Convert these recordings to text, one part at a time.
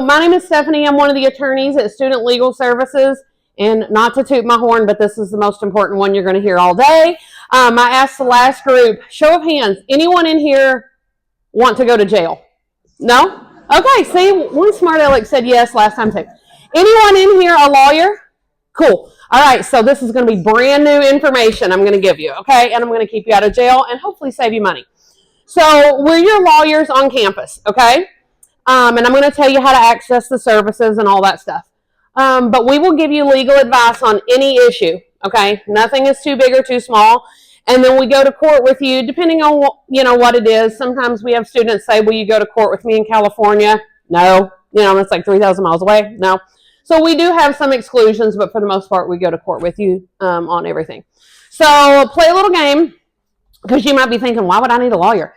My name is Stephanie. I'm one of the attorneys at Student Legal Services. And not to toot my horn, but this is the most important one you're going to hear all day. I asked the last group, show of hands, anyone in here want to go to jail? No? Okay, see, one smart aleck said yes last time too. Anyone in here a lawyer? Cool. All right, so this is going to be brand new information I'm going to give you, okay? And I'm going to keep you out of jail and hopefully save you money. So we're your lawyers on campus, okay? And I'm going to tell you how to access the services and all that stuff. But we will give you legal advice on any issue, okay? Nothing is too big or too small. And then we go to court with you, depending on what it is. Sometimes we have students say, will you go to court with me in California? No. It's like 3,000 miles away. No. So we do have some exclusions, but for the most part, we go to court with you on everything. So play a little game, because you might be thinking, why would I need a lawyer?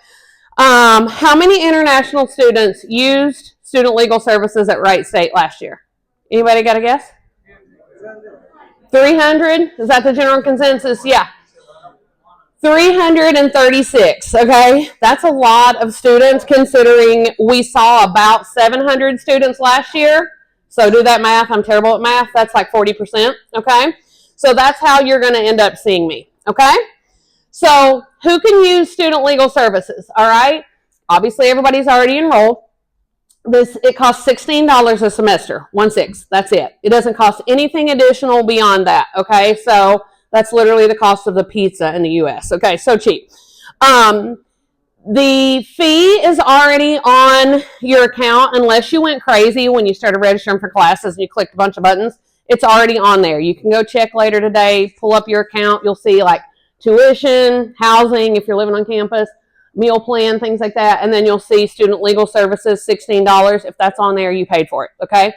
How many international students used student legal services at Wright State last year? Anybody got a guess? 300? Is that the general consensus? Yeah. 336, okay? That's a lot of students considering we saw about 700 students last year. So do that math. I'm terrible at math. That's like 40%, okay? So that's how you're going to end up seeing me, okay? So who can use student legal services, all right? Obviously, everybody's already enrolled. It costs $16 a semester, 1/6. That's it. It doesn't cost anything additional beyond that, okay? So that's literally the cost of the pizza in the U.S., okay? So cheap. The fee is already on your account unless you went crazy when you started registering for classes and you clicked a bunch of buttons. It's already on there. You can go check later today, pull up your account. You'll see like tuition, housing if you're living on campus, meal plan, things like that. And then you'll see student legal services, $16. If that's on there, you paid for it, okay?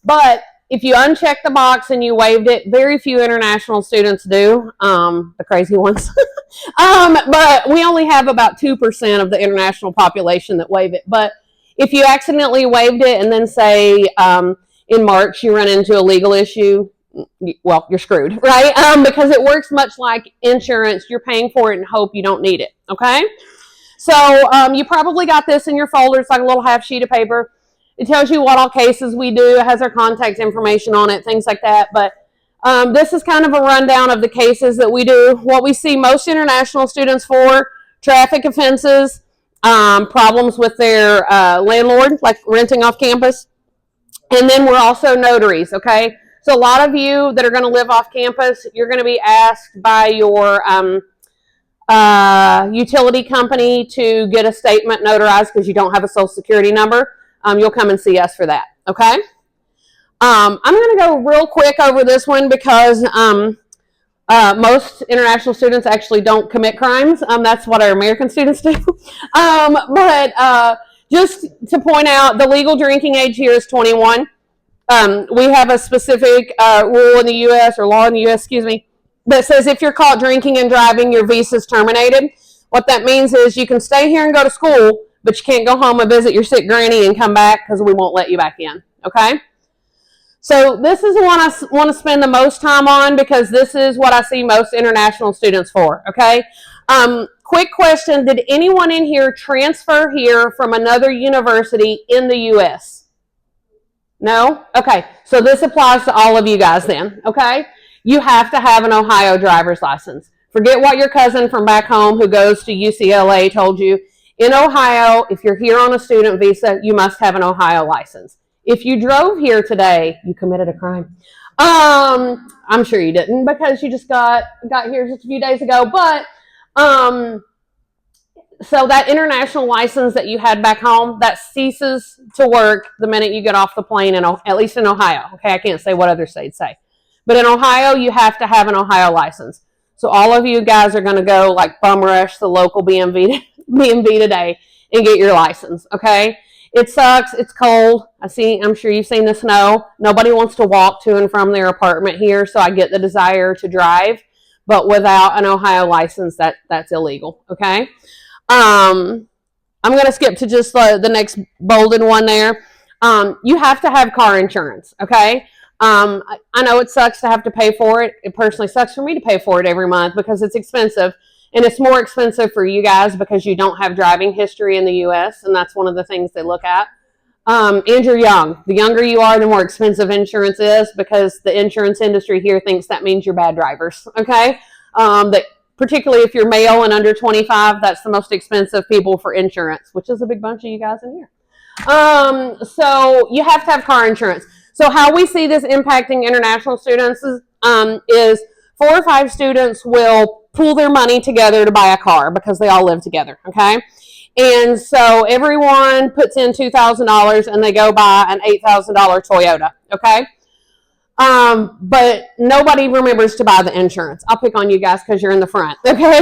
But if you uncheck the box and you waived it, very few international students do, the crazy ones. But we only have about 2% of the international population that waive it. But if you accidentally waived it and then say in March you run into a legal issue, well, you're screwed, right? Because it works much like insurance. You're paying for it and hope you don't need it, okay? So you probably got this in your folder. It's like a little half sheet of paper. It tells you what all cases we do. It has our contact information on it, things like that. But this is kind of a rundown of the cases that we do. What we see most international students for: traffic offenses, problems with their landlord, like renting off campus. And then we're also notaries, okay? So a lot of you that are going to live off campus, you're going to be asked by your utility company to get a statement notarized because you don't have a social security number. You'll come and see us for that, okay? I'm going to go real quick over this one because most international students actually don't commit crimes. That's what our American students do. But just to point out, the legal drinking age here is 21. We have a specific rule in the U.S., or law in the U.S., excuse me, that says if you're caught drinking and driving, your visa is terminated. What that means is you can stay here and go to school, but you can't go home and visit your sick granny and come back because we won't let you back in, okay? So this is the one I want to spend the most time on because this is what I see most international students for, okay? Quick question, did anyone in here transfer here from another university in the U.S.? No? Okay, so this applies to all of you guys then, okay? You have to have an Ohio driver's license. Forget what your cousin from back home who goes to UCLA told you. In Ohio, if you're here on a student visa, you must have an Ohio license. If you drove here today, you committed a crime. I'm sure you didn't because you just got here just a few days ago. But so that international license that you had back home, that ceases to work the minute you get off the plane, at least in Ohio. Okay, I can't say what other states say. But in Ohio, you have to have an Ohio license. So all of you guys are going to go like bum rush the local BMV today and get your license, okay? It sucks. It's cold. I'm sure you've seen the snow. Nobody wants to walk to and from their apartment here, so I get the desire to drive. But without an Ohio license, that's illegal, okay? I'm going to skip to just the next bolded one there. You have to have car insurance, okay? I know it sucks to have to pay for it. It personally sucks for me to pay for it every month because it's expensive. And it's more expensive for you guys because you don't have driving history in the U.S., and that's one of the things they look at. And you're young. The younger you are, the more expensive insurance is, because the insurance industry here thinks that means you're bad drivers, okay? That particularly if you're male and under 25, that's the most expensive people for insurance, which is a big bunch of you guys in here. So you have to have car insurance. So how we see this impacting international students is 4 or 5 students will pool their money together to buy a car because they all live together, okay? And so everyone puts in $2,000 and they go buy an $8,000 Toyota, okay? But nobody remembers to buy the insurance. I'll pick on you guys because you're in the front, okay?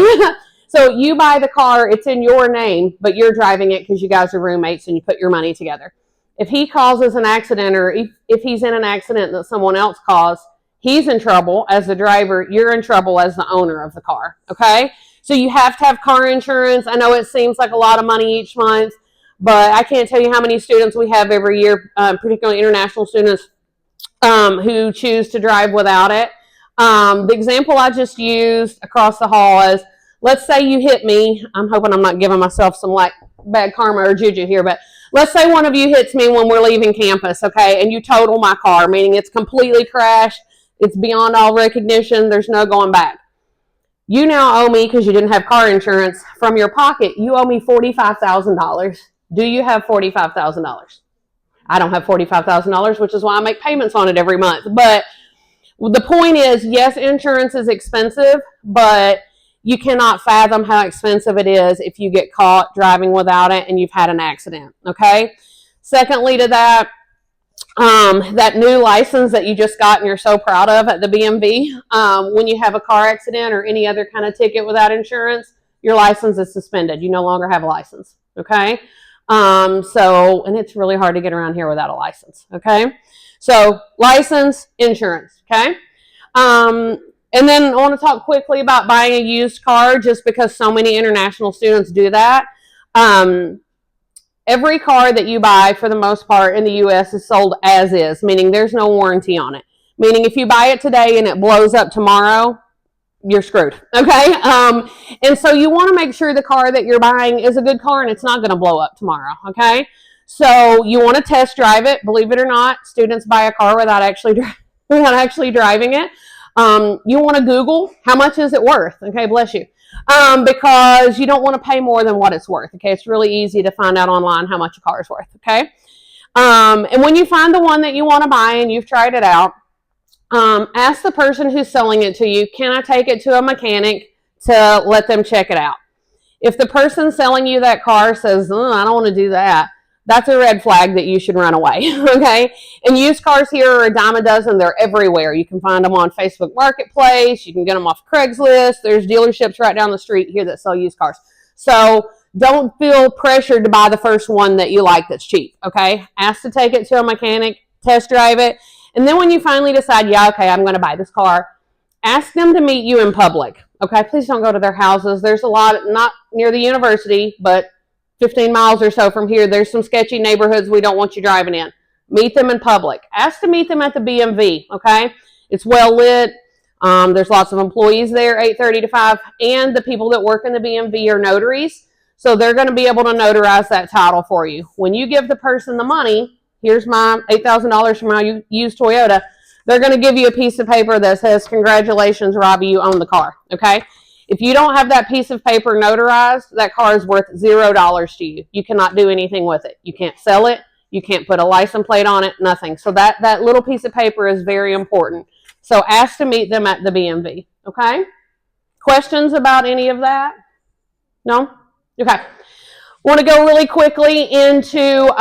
So you buy the car, it's in your name, but you're driving it because you guys are roommates and you put your money together. If he causes an accident, or if he's in an accident that someone else caused, he's in trouble as the driver, you're in trouble as the owner of the car, okay? So you have to have car insurance. I know it seems like a lot of money each month, but I can't tell you how many students we have every year, particularly international students, who choose to drive without it. The example I just used across the hall is, let's say you hit me. I'm hoping I'm not giving myself some like bad karma or juju here, but let's say one of you hits me when we're leaving campus, okay, and you total my car, meaning it's completely crashed, it's beyond all recognition, there's no going back. You now owe me, because you didn't have car insurance, from your pocket, you owe me $45,000. Do you have $45,000? I don't have $45,000, which is why I make payments on it every month. But the point is, yes, insurance is expensive, but you cannot fathom how expensive it is if you get caught driving without it and you've had an accident, okay? Secondly to that, that new license that you just got and you're so proud of at the BMV, when you have a car accident or any other kind of ticket without insurance, your license is suspended. You no longer have a license, okay? And it's really hard to get around here without a license, okay? So license, insurance, okay? And then I want to talk quickly about buying a used car, just because so many international students do that. Every car that you buy, for the most part, in the U.S. is sold as is, meaning there's no warranty on it. Meaning if you buy it today and it blows up tomorrow, you're screwed, okay? And so you want to make sure the car that you're buying is a good car and it's not going to blow up tomorrow, okay? So you want to test drive it. Believe it or not, students buy a car without actually driving it. You want to Google, how much is it worth? Okay, bless you. Because you don't want to pay more than what it's worth, okay? It's really easy to find out online how much a car is worth, okay? And when you find the one that you want to buy and you've tried it out, ask the person who's selling it to you, can I take it to a mechanic to let them check it out? If the person selling you that car says, I don't want to do that, that's a red flag that you should run away, okay? And used cars here are a dime a dozen. They're everywhere. You can find them on Facebook Marketplace. You can get them off Craigslist. There's dealerships right down the street here that sell used cars. So don't feel pressured to buy the first one that you like that's cheap, okay? Ask to take it to a mechanic, test drive it, and then when you finally decide, yeah, okay, I'm going to buy this car, ask them to meet you in public, okay? Please don't go to their houses. There's a lot, not near the university, but 15 miles or so from here, there's some sketchy neighborhoods we don't want you driving in. Meet them in public. Ask to meet them at the BMV, okay? It's well lit. There's lots of employees there, 8:30 to 5, and the people that work in the BMV are notaries, so they're going to be able to notarize that title for you. When you give the person the money, here's my $8,000 from my used Toyota, they're going to give you a piece of paper that says, congratulations, Robbie, you own the car, okay? If you don't have that piece of paper notarized, that car is worth $0 to you. You cannot do anything with it. You can't sell it. You can't put a license plate on it, nothing. So that little piece of paper is very important. So ask to meet them at the BMV, okay? Questions about any of that? No? Okay. I want to go really quickly into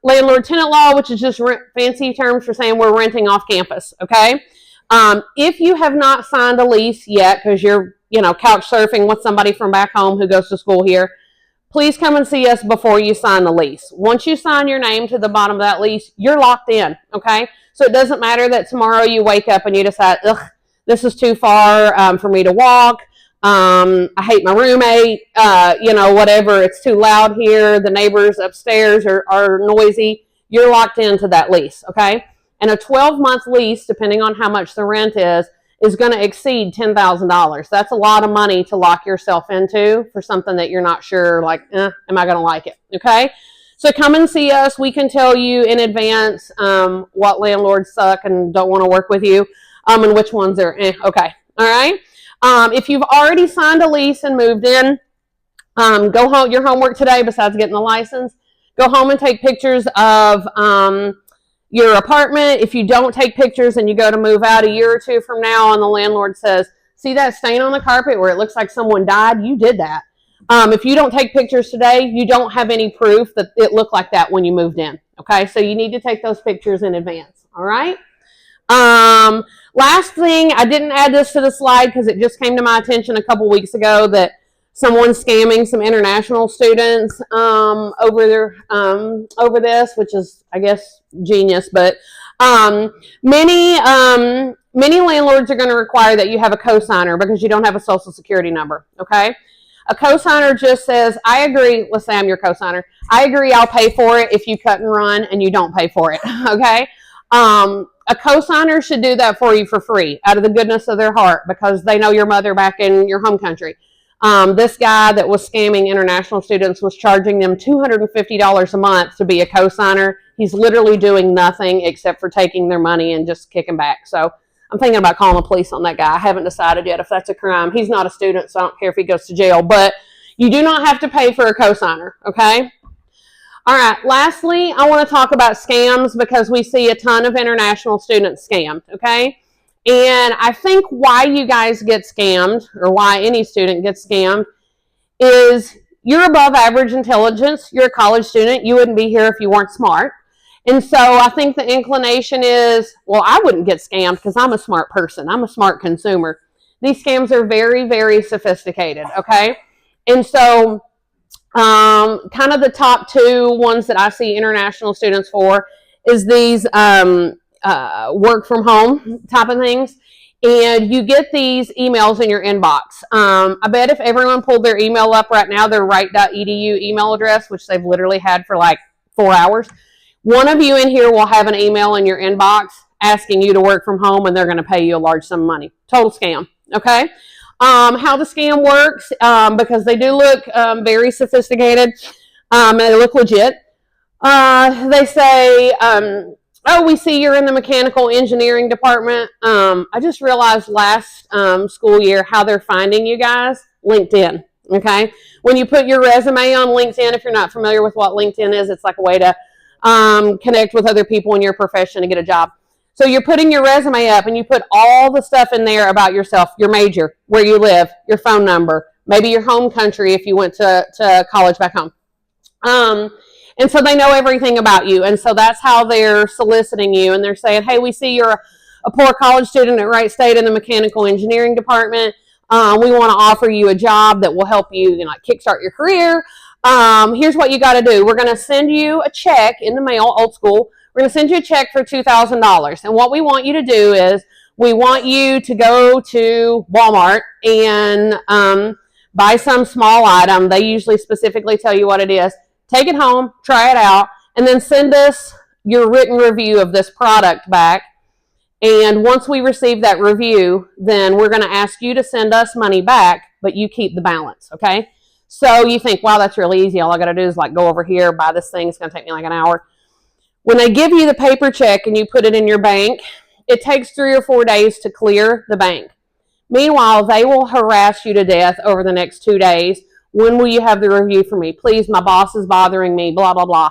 landlord-tenant law, which is just fancy terms for saying we're renting off campus, okay? If you have not signed a lease yet, because you're couch surfing with somebody from back home who goes to school here, please come and see us before you sign the lease. Once you sign your name to the bottom of that lease, you're locked in, okay? So it doesn't matter that tomorrow you wake up and you decide, this is too far for me to walk. I hate my roommate, whatever. It's too loud here. The neighbors upstairs are noisy. You're locked into that lease, okay? And a 12-month lease, depending on how much the rent is going to exceed $10,000. That's a lot of money to lock yourself into for something that you're not sure, like, am I going to like it? Okay? So come and see us. We can tell you in advance what landlords suck and don't want to work with you, and which ones are okay. All right. If you've already signed a lease and moved in, go home. Your homework today, besides getting the license, go home and take pictures of your apartment. If you don't take pictures and you go to move out a year or two from now and the landlord says, see that stain on the carpet where it looks like someone died? You did that. If you don't take pictures today, you don't have any proof that it looked like that when you moved in. Okay, so you need to take those pictures in advance. All right. Last thing, I didn't add this to the slide because it just came to my attention a couple weeks ago that someone's scamming some international students over this, which is, I guess, genius. But many landlords are going to require that you have a cosigner because you don't have a social security number. Okay, a cosigner just says, "I agree." Let's say I'm your cosigner. I agree. I'll pay for it if you cut and run and you don't pay for it. Okay. A cosigner should do that for you for free out of the goodness of their heart because they know your mother back in your home country. This guy that was scamming international students was charging them $250 a month to be a cosigner. He's literally doing nothing except for taking their money and just kicking back. So I'm thinking about calling the police on that guy. I haven't decided yet if that's a crime. He's not a student, so I don't care if he goes to jail. But you do not have to pay for a cosigner, okay? All right, lastly, I want to talk about scams because we see a ton of international students scammed, okay? And I think why you guys get scammed, or why any student gets scammed, is you're above average intelligence. You're a college student. You wouldn't be here if you weren't smart. And so I think the inclination is, well, I wouldn't get scammed because I'm a smart person. I'm a smart consumer. These scams are very, very sophisticated, okay? And so kind of the top two ones that I see international students for is these work from home type of things. And you get these emails in your inbox. I bet if everyone pulled their email up right now, their Wright.edu email address, which they've literally had for like 4 hours, one of you in here will have an email in your inbox asking you to work from home, and they're going to pay you a large sum of money. Total scam, okay? How the scam works, because they do look very sophisticated, and they look legit. They say, oh, we see you're in the mechanical engineering department. I just realized last school year how they're finding you guys. LinkedIn, okay? When you put your resume on LinkedIn, if you're not familiar with what LinkedIn is, it's like a way to connect with other people in your profession to get a job. So you're putting your resume up and you put all the stuff in there about yourself, your major, where you live, your phone number, maybe your home country if you went to college back home. And so they know everything about you. And so that's how they're soliciting you. And they're saying, hey, we see you're a poor college student at Wright State in the mechanical engineering department. We want to offer you a job that will help you, like kickstart your career. Here's what you got to do. We're going to send you a check in the mail, old school. We're going to send you a check for $2,000. And what we want you to do is we want you to go to Walmart and buy some small item. They usually specifically tell you what it is. Take it home, try it out, and then send us your written review of this product back. And once we receive that review, then we're going to ask you to send us money back, but you keep the balance, okay? So you think, wow, that's really easy. All I got to do is like go over here, buy this thing. It's going to take me like an hour. When they give you the paper check and you put it in your bank, it takes 3 or 4 days to clear the bank. Meanwhile, they will harass you to death over the next 2 days. When will you have the review for me? Please, my boss is bothering me, blah, blah, blah.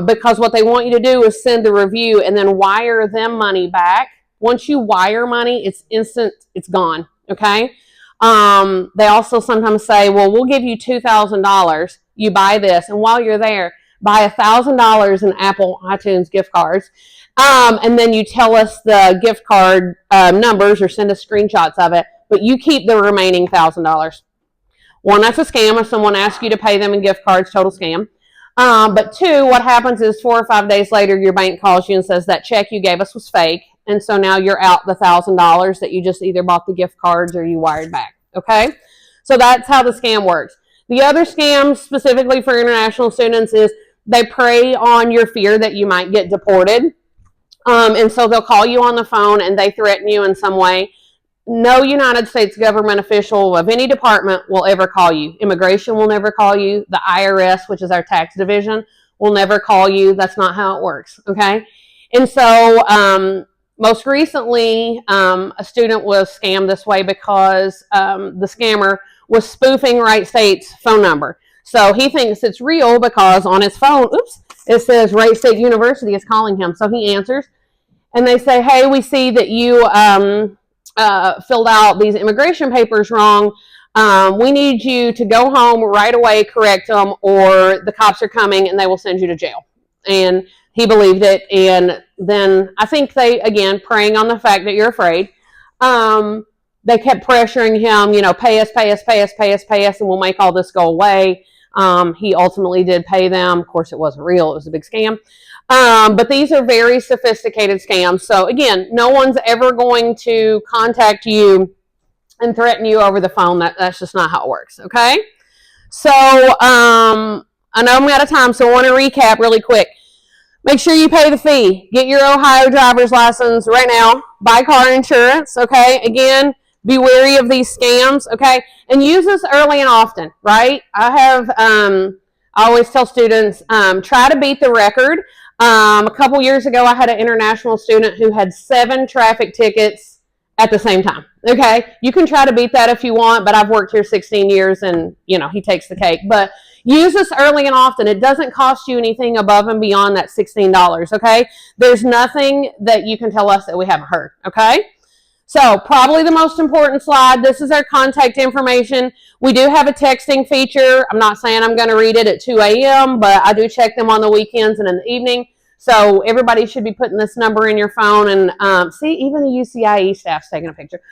Because what they want you to do is send the review and then wire them money back. Once you wire money, it's instant, it's gone, okay? They also sometimes say, well, we'll give you $2,000. You buy this, and while you're there, buy $1,000 in Apple iTunes gift cards, and then you tell us the gift card numbers or send us screenshots of it, but you keep the remaining $1,000. One, that's a scam. If someone asks you to pay them in gift cards, total scam. But two, what happens is 4 or 5 days later, your bank calls you and says that check you gave us was fake, and so now you're out the $1,000 that you just either bought the gift cards or you wired back, okay? So that's how the scam works. The other scam specifically for international students is they prey on your fear that you might get deported. And so they'll call you on the phone and they threaten you in some way. No United States government official of any department will ever call you. Immigration will never call you. The IRS, which is our tax division, will never call you. That's not how it works, okay? And so most recently, a student was scammed this way because the scammer was spoofing Wright State's phone number. So he thinks it's real because on his phone, it says Wright State University is calling him. So he answers, and they say, hey, we see that you filled out these immigration papers wrong. We need you to go home right away, correct them, or the cops are coming and they will send you to jail. And he believed it. And then I think they, again, preying on the fact that you're afraid, they kept pressuring him, you know, pay us, pay us, pay us, pay us, pay us, and we'll make all this go away. He ultimately did pay them. Of course, it wasn't real. It was a big scam. But these are very sophisticated scams. So again, no one's ever going to contact you and threaten you over the phone. That's just not how it works, okay? So I know I'm out of time, so I want to recap really quick. Make sure you pay the fee. Get your Ohio driver's license right now. Buy car insurance, okay? Again, be wary of these scams, okay? And use this early and often, right? I always tell students, try to beat the record. A couple years ago, I had an international student who had 7 traffic tickets at the same time, okay? You can try to beat that if you want, but I've worked here 16 years and, you know, he takes the cake. But use this early and often. It doesn't cost you anything above and beyond that $16, okay? There's nothing that you can tell us that we haven't heard, okay? So probably the most important slide, this is our contact information. We do have a texting feature. I'm not saying I'm going to read it at 2 a.m., but I do check them on the weekends and in the evening. So everybody should be putting this number in your phone. And see, even the UCIE staff's taking a picture.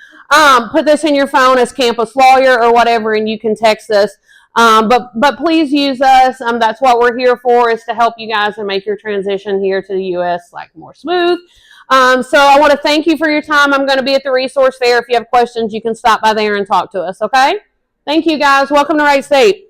Put this in your phone as campus lawyer or whatever, and you can text us. But please use us. That's what we're here for, is to help you guys and make your transition here to the U.S. like more smooth. So I want to thank you for your time. I'm going to be at the resource fair. If you have questions, you can stop by there and talk to us, okay? Thank you, guys. Welcome to Wright State.